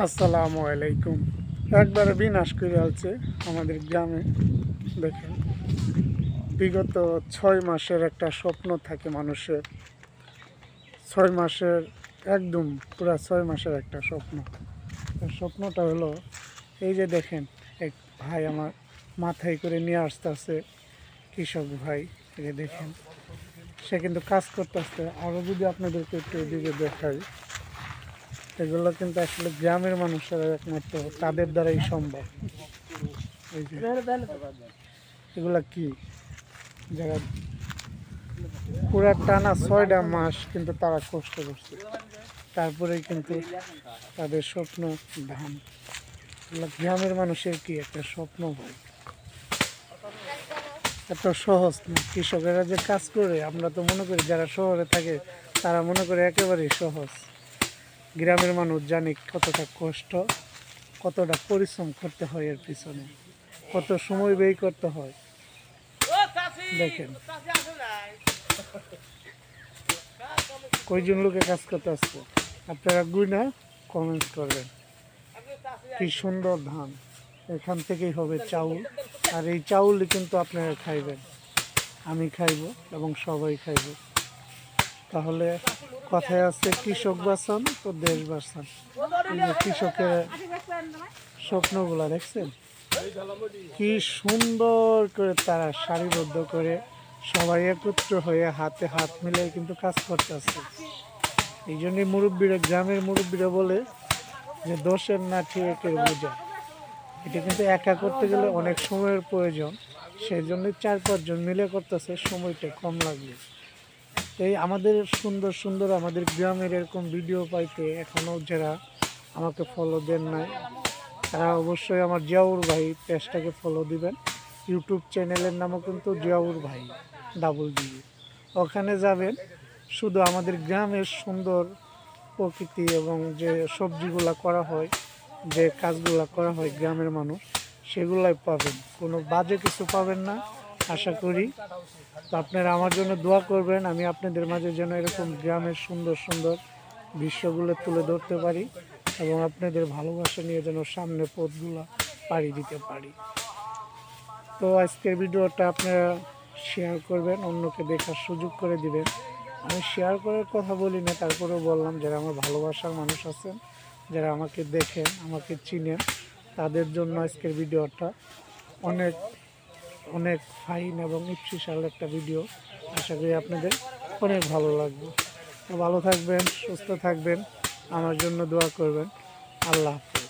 আসসালামু আলাইকুম। একবারে বিনাশ করে আছে আমাদের গ্রামে। দেখেন, বিগত 6 মাসের একটা স্বপ্ন থাকে মানুষের। 6 মাসের, একদম পুরা 6 মাসের একটা স্বপ্ন। স্বপ্নটা হলো এই যে দেখেন, এক ভাই আমার মাথায় করে নিয়ে আসতেছে, কৃষক ভাই। এই যে দেখেন, সে কিন্তু কাজ করতেছে। আরও যদি আপনাদেরকে একটু এদিকে দেখাই, এগুলো কিন্তু আসলে গ্রামের মানুষেরা একমাত্র তাদের দ্বারাই সম্ভব। এই যে এগুলা কি, যারা পুরা টানা 6টা মাস কিন্তু তারা কষ্ট করছে, তারপরেই কিন্তু তাদের স্বপ্ন ধান। এগুলা গ্রামের মানুষের কি একটা স্বপ্ন ভাই, এত সহজ না। কৃষকেরা যে কাজ করে, আমরা তো মনে করি যারা শহরে থাকে তারা মনে করে একেবারেই সহজ। গ্রামের মানুষ জানে কতটা কষ্ট, কতটা পরিশ্রম করতে হয়, এর পিছনে কত সময় ব্যয় করতে হয়। দেখেন কয়জন লোকে কাজ করতে আসছে, আপনারা গুইনা কমেন্টস করবেন। কি সুন্দর ধান, এখান থেকেই হবে চাউল। আর এই চাউলই কিন্তু আপনারা খাইবেন, আমি খাইব এবং সবাই খাইব। তাহলে কথায় আছে, কৃষক বাঁচান তো দেশ বাঁচান। এই যে কৃষকের স্বপ্নগুলা দেখছেন, কি সুন্দর করে তারা সারিবদ্ধ করে সবাই একত্র হয়ে হাতে হাত মিলিয়ে কিন্তু কাজ করতেছে। এই জন্যই মুরব্বীরা, গ্রামের মুরব্বীরা বলে যে দোষের নাঠি একের বোঝা। এটা কিন্তু একা করতে গেলে অনেক সময়ের প্রয়োজন, সেই জন্যই 4-5 জন মিলে করতেছে, সময়টা কম লাগবে। এই আমাদের সুন্দর সুন্দর আমাদের গ্রামের এরকম ভিডিও পাইতে এখনও যারা আমাকে ফলো দেন নাই, তারা অবশ্যই আমার জিয়াউর ভাই পেজটাকে ফলো দিবেন। ইউটিউব চ্যানেলের নামও কিন্তু জিয়াউর ভাই DD। ওখানে যাবেন, শুধু আমাদের গ্রামের সুন্দর প্রকৃতি এবং যে সবজিগুলা করা হয়, যে কাজগুলা করা হয় গ্রামের মানুষ, সেগুলাই পাবেন। কোনো বাজে কিছু পাবেন না আশা করি। তো আপনারা আমার জন্য দোয়া করবেন, আমি আপনাদের মাঝে যেন এরকম গ্রামের সুন্দর সুন্দর দৃশ্যগুলো তুলে ধরতে পারি এবং আপনাদের ভালোবাসা নিয়ে যেন সামনে পথগুলো পাড়ি দিতে পারি। তো আজকের ভিডিওটা আপনারা শেয়ার করবেন, অন্যকে দেখার সুযোগ করে দিবেন। আমি শেয়ার করার কথা বলি না, তারপরেও বললাম, যারা আমার ভালোবাসার মানুষ আছেন, যারা আমাকে দেখেন, আমাকে চিনেন, তাদের জন্য আজকের ভিডিওটা অনেক অনেক ফাইন এবং স্পেশাল একটা ভিডিও। আশা করি আপনাদের অনেক ভালো লাগবে। তো ভালো থাকবেন, সুস্থ থাকবেন, আমার জন্য দোয়া করবেন। আল্লাহ হাফেজ।